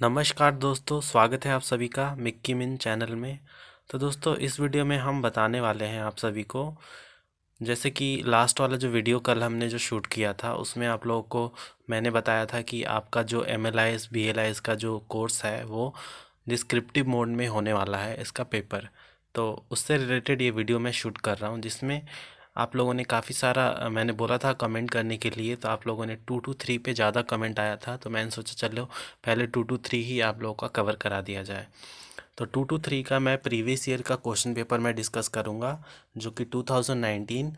नमस्कार दोस्तों, स्वागत है आप सभी का मिक्की मिन चैनल में। तो दोस्तों, इस वीडियो में हम बताने वाले हैं आप सभी को, जैसे कि लास्ट वाला जो वीडियो कल हमने जो शूट किया था उसमें आप लोगों को मैंने बताया था कि आपका जो MLIS BLIS का जो कोर्स है वो डिस्क्रिप्टिव मोड में होने वाला है इसका पेपर। तो उससे रिलेटेड ये वीडियो मैं शूट कर रहा हूँ, जिसमें आप लोगों ने काफ़ी सारा मैंने बोला था कमेंट करने के लिए, तो आप लोगों ने 2 to 3 पे ज़्यादा कमेंट आया था, तो मैंने सोचा चलो पहले 2 to 3 ही आप लोगों का कवर करा दिया जाए। तो 2 to 3 का मैं प्रीवियस ईयर का क्वेश्चन पेपर मैं डिस्कस करूँगा, जो कि 2019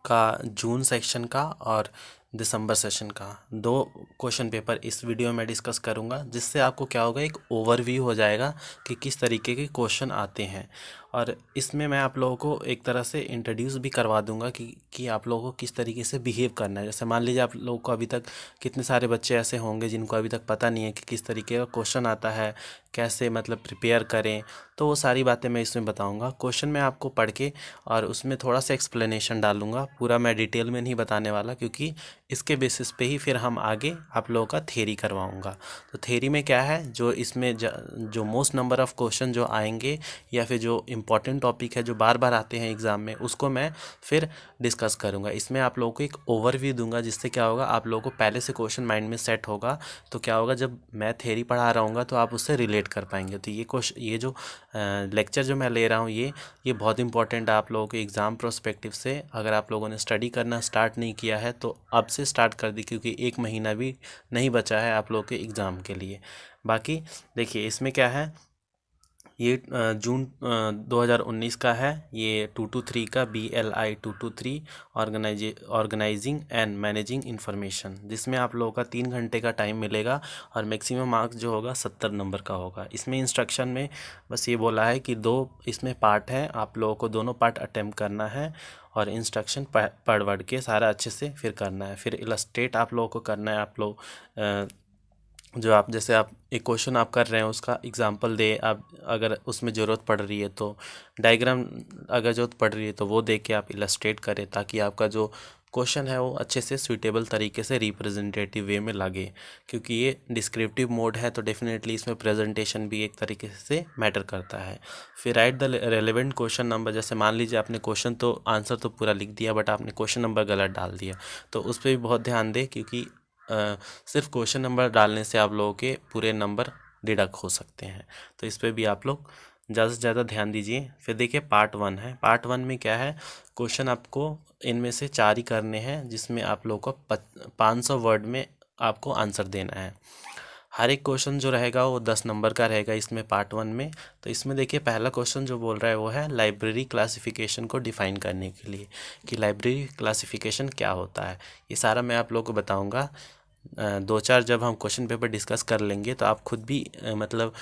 का जून सेक्शन का और दिसंबर सेशन का 2 क्वेश्चन पेपर इस वीडियो में डिस्कस करूंगा, जिससे आपको क्या होगा, एक ओवरव्यू हो जाएगा कि किस तरीके के क्वेश्चन आते हैं। और इसमें मैं आप लोगों को एक तरह से इंट्रोड्यूस भी करवा दूंगा कि आप लोगों को किस तरीके से बिहेव करना है। जैसे मान लीजिए आप लोगों को अभी तक कितने सारे बच्चे ऐसे होंगे जिनको अभी तक पता नहीं है कि किस तरीके का क्वेश्चन आता है, कैसे मतलब प्रिपेयर करें, तो वो सारी बातें मैं इसमें बताऊंगा। क्वेश्चन मैं आपको पढ़ के और उसमें थोड़ा सा एक्सप्लेनेशन डालूंगा, पूरा मैं डिटेल में नहीं बताने वाला, क्योंकि इसके बेसिस पे ही फिर हम आगे आप लोगों का थ्योरी करवाऊंगा। तो थ्योरी में क्या है, जो इसमें जो मोस्ट नंबर ऑफ़ क्वेश्चन जो आएंगे या फिर जो इम्पोर्टेंट टॉपिक है जो बार बार आते हैं एग्ज़ाम में, उसको मैं फिर डिस्कस करूंगा। इसमें आप लोगों को एक ओवरव्यू दूंगा, जिससे क्या होगा, आप लोगों को पहले से क्वेश्चन माइंड में सेट होगा। तो क्या होगा, जब मैं थ्योरी पढ़ा रहा हूँ तो आप उससे रिलेट कर पाएंगे। तो ये जो लेक्चर जो मैं ले रहा हूँ ये बहुत इंपॉर्टेंट है आप लोगों के एग्ज़ाम प्रोस्पेक्टिव से। अगर आप लोगों ने स्टडी करना स्टार्ट नहीं किया है तो अब से स्टार्ट कर दी, क्योंकि 1 महीना भी नहीं बचा है आप लोगों के एग्ज़ाम के लिए। बाकी देखिए इसमें क्या है, ये जून 2019 का है, ये 2 to 3 का BLI 2 to 3 organising and managing information, जिसमें आप लोगों का 3 घंटे का टाइम मिलेगा और मैक्सिमम मार्क्स जो होगा 70 नंबर का होगा। इसमें इंस्ट्रक्शन में बस ये बोला है कि 2 इसमें पार्ट हैं, आप लोगों को दोनों पार्ट अटेम्प्ट करना है और इंस्ट्रक्शन पढ़ वढ़ के सारा अच्छे से फिर करना है। फिर इलस्ट्रेट आप लोगों को करना है। आप लोग जो आप जैसे आप एक क्वेश्चन आप कर रहे हैं उसका एग्जांपल दे, आप अगर उसमें ज़रूरत पड़ रही है तो डायग्राम, अगर ज़रूरत पड़ रही है तो वो दे के आप इलस्ट्रेट करें, ताकि आपका जो क्वेश्चन है वो अच्छे से सूटेबल तरीके से रिप्रेजेंटेटिव वे में लगे। क्योंकि ये डिस्क्रिप्टिव मोड है तो डेफिनेटली इसमें प्रेजेंटेशन भी एक तरीके से मैटर करता है। फिर right the relevant question number, जैसे मान लीजिए आपने क्वेश्चन तो आंसर तो पूरा लिख दिया बट आपने क्वेश्चन नंबर गलत डाल दिया, तो उस पर भी बहुत ध्यान दें, क्योंकि सिर्फ क्वेश्चन नंबर डालने से आप लोगों के पूरे नंबर डिडक्ट हो सकते हैं। तो इस पर भी आप लोग ज़्यादा से ज़्यादा ध्यान दीजिए। फिर देखिए पार्ट 1 है। पार्ट 1 में क्या है, क्वेश्चन आपको इनमें से 4 ही करने हैं, जिसमें आप लोगों को 500 वर्ड में आपको आंसर देना है। हर एक क्वेश्चन जो रहेगा वो 10 नंबर का रहेगा इसमें पार्ट 1 में। तो इसमें देखिए पहला क्वेश्चन जो बोल रहा है वो है लाइब्रेरी क्लासिफिकेशन को डिफ़ाइन करने के लिए, कि लाइब्रेरी क्लासिफिकेशन क्या होता है। ये सारा मैं आप लोगों को बताऊंगा। 2-4 जब हम क्वेश्चन पेपर डिस्कस कर लेंगे तो आप खुद भी मतलब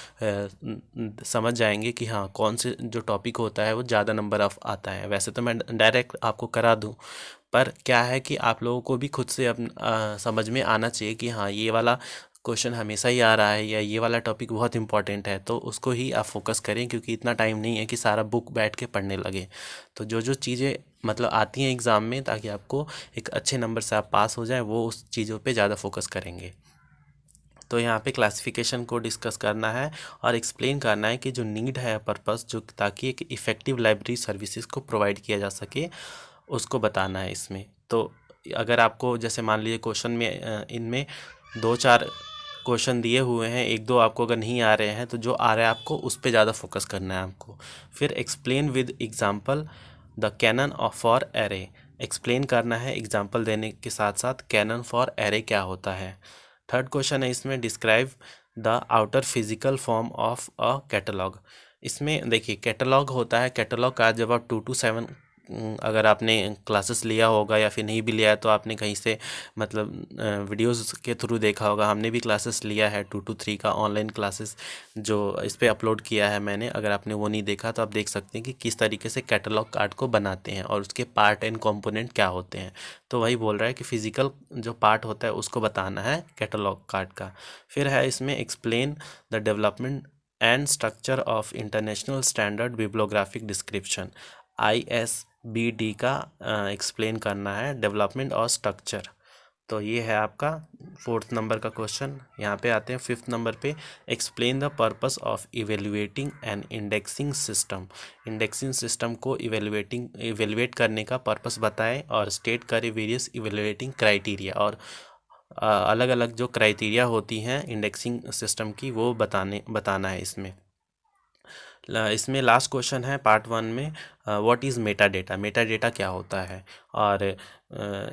समझ जाएंगे कि हाँ कौन से जो टॉपिक होता है वो ज़्यादा नंबर ऑफ आता है। वैसे तो मैं डायरेक्ट आपको करा दूं, पर क्या है कि आप लोगों को भी खुद से समझ में आना चाहिए कि हाँ ये वाला क्वेश्चन हमेशा ही आ रहा है या ये वाला टॉपिक बहुत इंपॉर्टेंट है, तो उसको ही आप फोकस करें, क्योंकि इतना टाइम नहीं है कि सारा बुक बैठ के पढ़ने लगे। तो जो जो चीज़ें मतलब आती हैं एग्ज़ाम में, ताकि आपको एक अच्छे नंबर से आप पास हो जाए, वो उस चीज़ों पे ज़्यादा फोकस करेंगे। तो यहाँ पे क्लासिफिकेशन को डिस्कस करना है और एक्सप्लेन करना है कि जो नीड है पर्पस, जो ताकि एक इफ़ेक्टिव लाइब्रेरी सर्विसेज को प्रोवाइड किया जा सके, उसको बताना है इसमें। तो अगर आपको जैसे मान लीजिए क्वेश्चन में इनमें 2-4 क्वेश्चन दिए हुए हैं, 1-2 आपको अगर नहीं आ रहे हैं तो जो आ रहा है आपको उस पर ज़्यादा फोकस करना है आपको। फिर explain with example the canon of for array, explain करना है एग्जांपल देने के साथ साथ कैनन फॉर एरे क्या होता है। थर्ड क्वेश्चन है इसमें describe the outer physical form of a catalogue. इसमें देखिए कैटलॉग होता है, कैटलॉग का जब आप 2 to 7 अगर आपने क्लासेस लिया होगा या फिर नहीं भी लिया है तो आपने कहीं से मतलब वीडियोस के थ्रू देखा होगा। हमने भी क्लासेस लिया है 2 to 3 का ऑनलाइन क्लासेस, जो इस पे अपलोड किया है मैंने। अगर आपने वो नहीं देखा तो आप देख सकते हैं कि किस तरीके से कैटलॉग कार्ड को बनाते हैं और उसके पार्ट एंड कंपोनेंट क्या होते हैं। तो वही बोल रहा है कि फिजिकल जो पार्ट होता है उसको बताना है कैटलॉग कार्ड का। फिर है इसमें explain the development and structure of international standard bibliographic description, ISBD का एक्सप्लेन करना है, डेवलपमेंट और स्ट्रक्चर। तो ये है आपका 4th नंबर का क्वेश्चन। यहाँ पे आते हैं 5th नंबर पे, explain the purpose of evaluating and indexing system. Indexing system को इवेल्युएट करने का पर्पस बताएं और स्टेट करे वेरियस इवेल्युएटिंग क्राइटेरिया, और अलग अलग जो क्राइटेरिया होती हैं इंडेक्सिंग सिस्टम की वो बताना है इसमें। इसमें लास्ट क्वेश्चन है पार्ट 1 में, what is Meta data. Meta data क्या होता है, और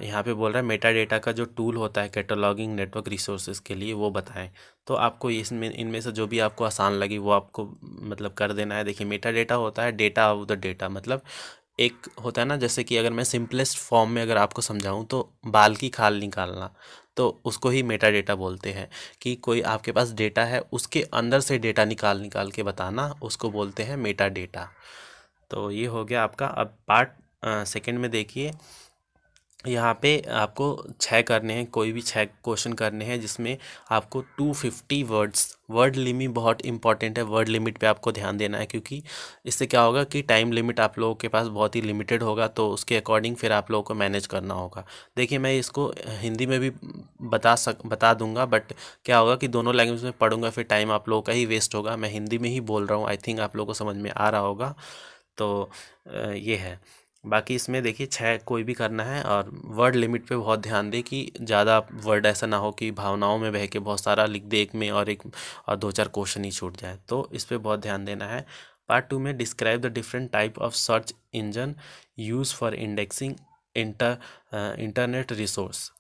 यहाँ पे बोल रहा है मेटा डेटा का जो टूल होता है कैटलॉगिंग नेटवर्क रिसोर्सेज के लिए वो बताएं। तो आपको इसमें इनमें से जो भी आपको आसान लगी वो आपको मतलब कर देना है। देखिए मेटा डेटा होता है डेटा ऑफ द डेटा, मतलब एक होता है ना, जैसे कि अगर मैं सिंपलेस्ट फॉर्म में अगर आपको समझाऊं तो बाल की खाल निकालना, तो उसको ही मेटा डेटा बोलते हैं। कि कोई आपके पास डेटा है उसके अंदर से डेटा निकाल निकाल के बताना, उसको बोलते हैं मेटा डेटा। तो ये हो गया आपका। अब पार्ट सेकंड में देखिए, यहाँ पे आपको 6 करने हैं, कोई भी 6 क्वेश्चन करने हैं जिसमें आपको 250 वर्ड्स, वर्ड लिमिट बहुत इंपॉर्टेंट है, वर्ड लिमिट पे आपको ध्यान देना है, क्योंकि इससे क्या होगा कि टाइम लिमिट आप लोगों के पास बहुत ही लिमिटेड होगा, तो उसके अकॉर्डिंग फिर आप लोगों को मैनेज करना होगा। देखिए मैं इसको हिंदी में भी बता दूंगा, बट क्या होगा कि दोनों लैंग्वेज में पढ़ूंगा फिर टाइम आप लोगों का ही वेस्ट होगा। मैं हिंदी में ही बोल रहा हूँ, आई थिंक आप लोगों को समझ में आ रहा होगा। तो ये है। बाकी इसमें देखिए 6 कोई भी करना है, और वर्ड लिमिट पे बहुत ध्यान दें कि ज़्यादा वर्ड ऐसा ना हो कि भावनाओं में बह के बहुत सारा लिख दे एक में और 2-4 क्वेश्चन ही छूट जाए, तो इस पे बहुत ध्यान देना है। पार्ट 2 में describe the different type of search engine use for indexing internet resource.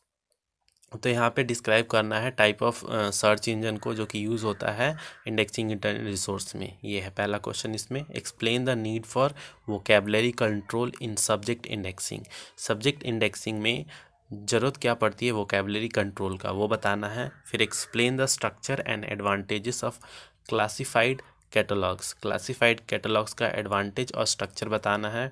तो यहाँ पे डिस्क्राइब करना है टाइप ऑफ सर्च इंजन को जो कि यूज़ होता है इंडेक्सिंग इंटरनेट रिसोर्स में। ये है पहला क्वेश्चन इसमें। Explain the need for vocabulary control in subject indexing. Subject indexing में ज़रूरत क्या पड़ती है वोकेबलरी कंट्रोल का, वो बताना है। फिर explain the structure and advantages of classified catalogues. Classified catalogues का एडवांटेज और स्ट्रक्चर बताना है।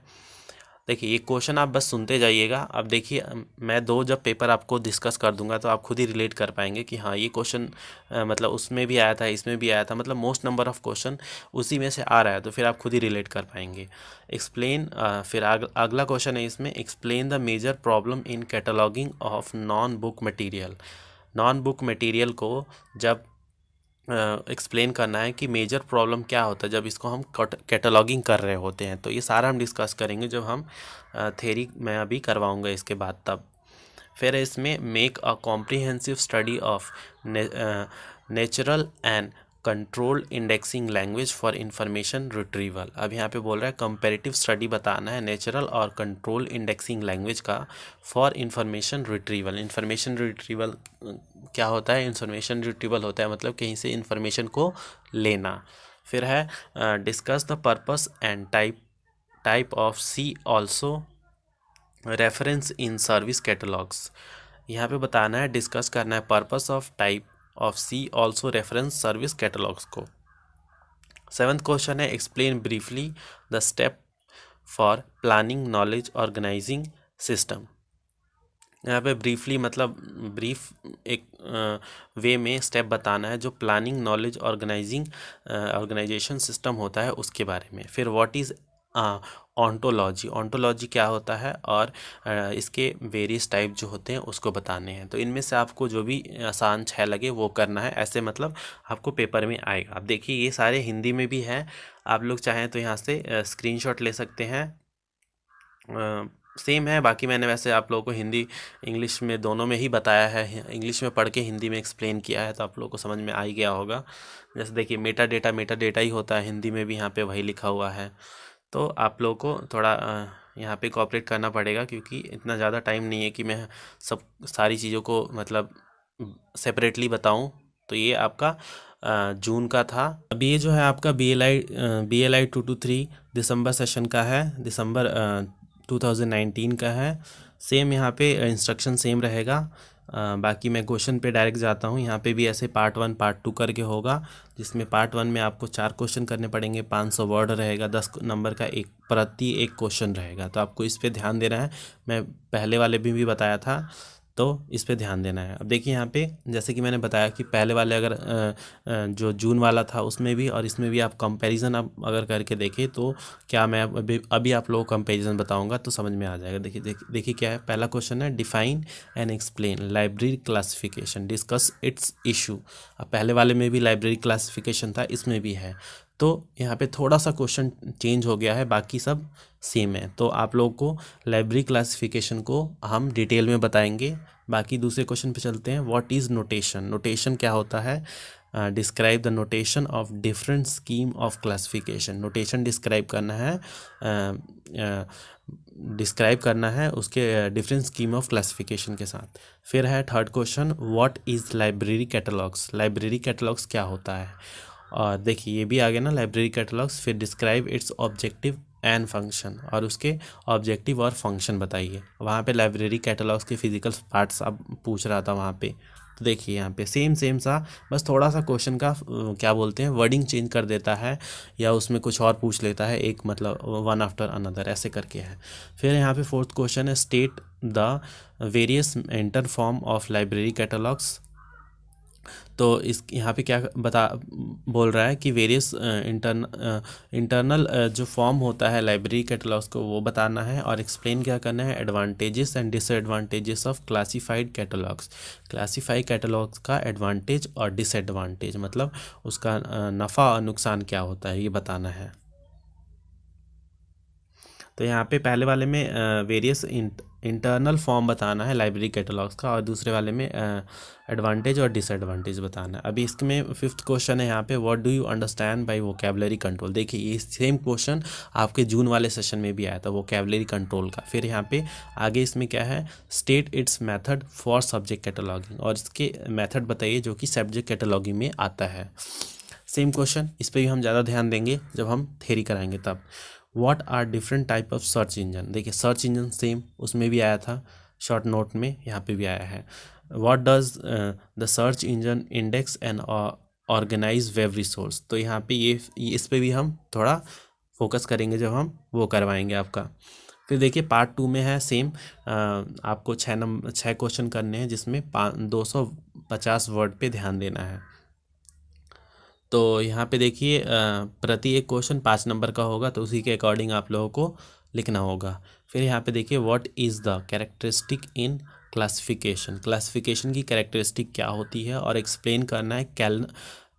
देखिए ये क्वेश्चन आप बस सुनते जाइएगा। अब देखिए मैं जब पेपर आपको डिस्कस कर दूंगा तो आप खुद ही रिलेट कर पाएंगे कि हाँ ये क्वेश्चन मतलब उसमें भी आया था, इसमें भी आया था, मतलब मोस्ट नंबर ऑफ क्वेश्चन उसी में से आ रहा है, तो फिर आप खुद ही रिलेट कर पाएंगे। एक्सप्लेन, फिर अगला क्वेश्चन है इसमें, explain the major problem in cataloguing of non book material. Non book material को जब एक्सप्लेन करना है कि मेजर प्रॉब्लम क्या होता है जब इसको हम कैटलॉगिंग कर रहे होते हैं, तो ये सारा हम डिस्कस करेंगे जब हम थ्योरी मैं अभी करवाऊंगा इसके बाद तब। फिर इसमें make a comprehensive study of natural and controlled indexing language for information retrieval. अब यहाँ पे बोल रहा है कंपैरेटिव स्टडी बताना है नेचुरल और कंट्रोल इंडेक्सिंग लैंग्वेज का for information retrieval. Information retrieval क्या होता है, इंफॉर्मेशन रिट्रीवल होता है मतलब कहीं से इंफॉर्मेशन को लेना। फिर है discuss the purpose and type of see also reference in service catalogues. यहाँ पे बताना है, डिस्कस करना है purpose of type of see also reference service catalogues को। 7th क्वेश्चन है, explain briefly the step for planning knowledge organising system. यहाँ पे ब्रीफली मतलब ब्रीफ एक वे में स्टेप बताना है जो प्लानिंग नॉलेज ऑर्गेनाइजेशन सिस्टम होता है उसके बारे में। फिर व्हाट इज़ ऑन्टोलॉजी, ऑन्टोलॉजी क्या होता है, और इसके वेरियस टाइप जो होते हैं उसको बताने हैं। तो इनमें से आपको जो भी आसान 6 लगे वो करना है, ऐसे मतलब आपको पेपर में आएगा। अब देखिए ये सारे हिंदी में भी हैं, आप लोग चाहें तो यहाँ से स्क्रीनशॉट ले सकते हैं। सेम है, बाकी मैंने वैसे आप लोगों को हिंदी इंग्लिश में दोनों में ही बताया है, इंग्लिश में पढ़ के हिंदी में एक्सप्लेन किया है, तो आप लोगों को समझ में आ ही गया होगा। जैसे देखिए मेटा डेटा ही होता है, हिंदी में भी यहाँ पे वही लिखा हुआ है। तो आप लोगों को थोड़ा यहाँ पे कोऑपरेट करना पड़ेगा, क्योंकि इतना ज़्यादा टाइम नहीं है कि मैं सारी चीज़ों को मतलब सेपरेटली बताऊँ। तो ये आपका जून का था। अब ये जो है आपका BLI 223 दिसंबर सेशन का है, दिसंबर 2019 का है। सेम यहाँ पे इंस्ट्रक्शन सेम रहेगा। बाकी मैं क्वेश्चन पे डायरेक्ट जाता हूँ। यहाँ पे भी ऐसे पार्ट 1 पार्ट 2 करके होगा, जिसमें पार्ट 1 में आपको 4 क्वेश्चन करने पड़ेंगे, 500 वर्ड रहेगा, 10 नंबर का प्रति एक क्वेश्चन रहेगा, तो आपको इस पे ध्यान देना है। मैं पहले वाले भी बताया था, तो इस पे ध्यान देना है। अब देखिए यहाँ पे जैसे कि मैंने बताया कि पहले वाले अगर जो जून वाला था उसमें भी और इसमें भी आप कंपैरिजन आप अगर करके देखें तो क्या मैं अभी आप लोगों को कंपैरिजन बताऊंगा तो समझ में आ जाएगा। देखिए क्या है। पहला क्वेश्चन है define and explain library classification, discuss it's issue. अब पहले वाले में भी लाइब्रेरी क्लासिफिकेशन था, इसमें भी है, तो यहाँ पे थोड़ा सा क्वेश्चन चेंज हो गया है, बाकी सब सेम है। तो आप लोगों को लाइब्रेरी क्लासिफिकेशन को हम डिटेल में बताएंगे। बाकी दूसरे क्वेश्चन पे चलते हैं। What is notation? नोटेशन क्या होता है? Describe the notation of different scheme of classification. Notation describe करना है उसके डिफरेंट स्कीम ऑफ क्लासिफिकेशन के साथ। फिर है third question, what is library catalogues? Library catalogues क्या होता है? और देखिए ये भी आ गया ना लाइब्रेरी कैटलॉग्स। फिर describe it's objective and function, और उसके ऑब्जेक्टिव और फंक्शन बताइए। वहाँ पे लाइब्रेरी कैटलॉग्स के फिजिकल पार्ट्स अब पूछ रहा था वहाँ पे। तो देखिए यहाँ पे सेम सा, बस थोड़ा सा क्वेश्चन का क्या बोलते हैं वर्डिंग चेंज कर देता है या उसमें कुछ और पूछ लेता है, एक मतलब वन आफ्टर अनदर ऐसे करके है। फिर यहाँ पे फोर्थ क्वेश्चन है state the various inter form of library catalogues. तो इस यहाँ पे क्या बोल रहा है कि वेरियस इंटरनल जो फॉर्म होता है लाइब्रेरी कैटलॉग्स को वो बताना है, और एक्सप्लेन क्या करना है advantages and disadvantages of classified catalogues. Classified catalogues का एडवांटेज और डिसएडवांटेज मतलब उसका नफ़ा और नुकसान क्या होता है ये बताना है। तो यहाँ पे पहले वाले में वेरियस इंटरनल फॉर्म बताना है लाइब्रेरी कैटलॉग्स का, और दूसरे वाले में एडवांटेज और डिसएडवांटेज बताना है। अभी इसमें फिफ्थ क्वेश्चन है यहाँ पे, what do you understand by vocabulary control. देखिए ये सेम क्वेश्चन आपके जून वाले सेशन में भी आया था वोकैबुलरी कंट्रोल का। फिर यहाँ पे आगे इसमें क्या है, state it's method for subject cataloguing, और इसके मेथड बताइए जो कि सब्जेक्ट कैटलॉगिंग में आता है। सेम क्वेश्चन, इस पर भी हम ज़्यादा ध्यान देंगे जब हम थ्योरी कराएंगे तब। What are different type of search engine. देखिए सर्च इंजन सेम उसमें भी आया था शॉर्ट नोट में, यहाँ पे भी आया है। What does the search engine index and organise web resource. तो यहाँ पे ये इस पे भी हम थोड़ा फोकस करेंगे जब हम वो करवाएंगे आपका। फिर देखिए पार्ट 2 में है सेम, आपको 6 क्वेश्चन करने हैं जिसमें 250 वर्ड पे ध्यान देना है। तो यहाँ पे देखिए प्रति एक क्वेश्चन 5 नंबर का होगा, तो उसी के अकॉर्डिंग आप लोगों को लिखना होगा। फिर यहाँ पे देखिए what is the characteristic in classification. Classification की कैरेक्टरिस्टिक क्या होती है, और एक्सप्लेन करना है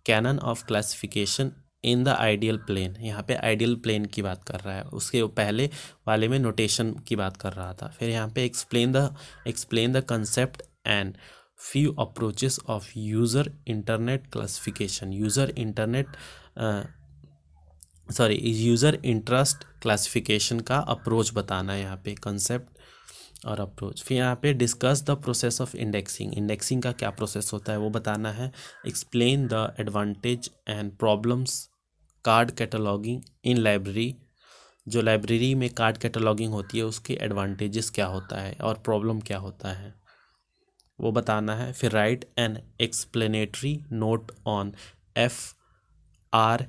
canon of classification in the ideal plane. यहाँ पे आइडियल प्लेन की बात कर रहा है, उसके पहले वाले में नोटेशन की बात कर रहा था। फिर यहाँ पे explain the concept and few approaches of user internet classification, user interest classification का अप्रोच बताना है यहाँ पे, कंसेप्ट और अप्रोच। फिर यहाँ पे discuss the process of indexing, indexing का क्या प्रोसेस होता है वो बताना है। Explain the advantage and problems card cataloguing in library, जो लाइब्रेरी में कार्ड कैटलॉगिंग होती है उसके एडवांटेजेस क्या होता है और प्रॉब्लम क्या होता है वो बताना है। फिर write an explanatory note on FRBR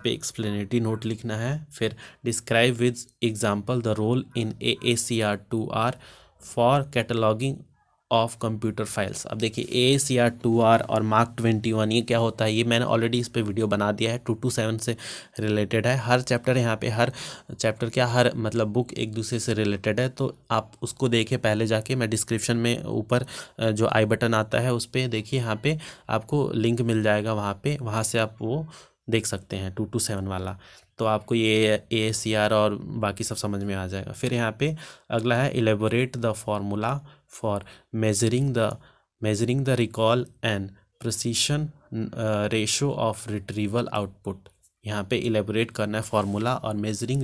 पे एक्सप्लेनेटरी नोट लिखना है। फिर describe with example the role in AACR2R for cataloguing of computer files. अब देखिए AACR2R और मार्क 21 ये क्या होता है, ये मैंने ऑलरेडी इस पे वीडियो बना दिया है, 227 से रिलेटेड है हर चैप्टर। यहाँ पे हर चैप्टर क्या हर मतलब बुक एक दूसरे से रिलेटेड है, तो आप उसको देखिए पहले जाके। मैं डिस्क्रिप्शन में ऊपर जो आई बटन आता है उस पर देखिए, यहाँ पे आपको लिंक मिल जाएगा, वहाँ से आप वो देख सकते हैं 227 वाला, तो आपको ये AACR और बाकी सब समझ में आ जाएगा। फिर यहाँ पे अगला है elaborate the formula for measuring the recall and precision ratio of retrieval output. यहाँ पे इलेबोरेट करना है फॉर्मूला और measuring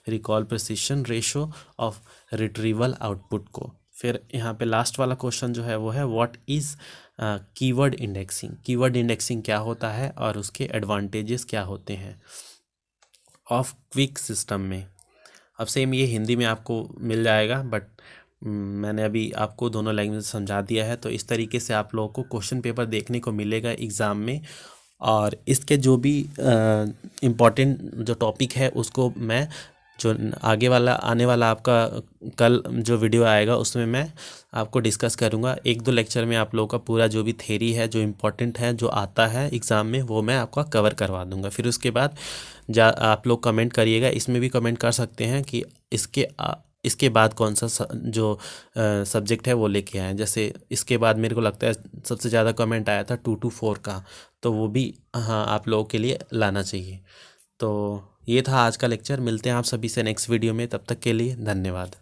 recall precision ratio of retrieval output को। फिर यहाँ पे लास्ट वाला क्वेश्चन जो है वो है what is keyword indexing. Keyword indexing क्या होता है और उसके एडवांटेजेस क्या होते हैं ऑफ क्विक सिस्टम में। अब सेम ये हिंदी में आपको मिल जाएगा, बट मैंने अभी आपको दोनों लैंग्वेज समझा दिया है। तो इस तरीके से आप लोगों को क्वेश्चन पेपर देखने को मिलेगा एग्ज़ाम में, और इसके जो भी इम्पॉर्टेंट जो टॉपिक है उसको मैं जो आगे वाला आने वाला आपका कल जो वीडियो आएगा उसमें मैं आपको डिस्कस करूँगा। एक दो लेक्चर में आप लोगों का पूरा जो भी थ्योरी है, जो इम्पोर्टेंट है, जो आता है एग्ज़ाम में, वो मैं आपका कवर करवा दूँगा। फिर उसके बाद आप लोग कमेंट करिएगा, इसमें भी कमेंट कर सकते हैं कि इसके बाद कौन सा जो सब्जेक्ट है वो लेके आएँ। जैसे इसके बाद मेरे को लगता है सबसे ज़्यादा कमेंट आया था 2 to 4 का, तो वो भी हाँ आप लोगों के लिए लाना चाहिए। तो ये था आज का लेक्चर। मिलते हैं आप सभी से नेक्स्ट वीडियो में, तब तक के लिए धन्यवाद।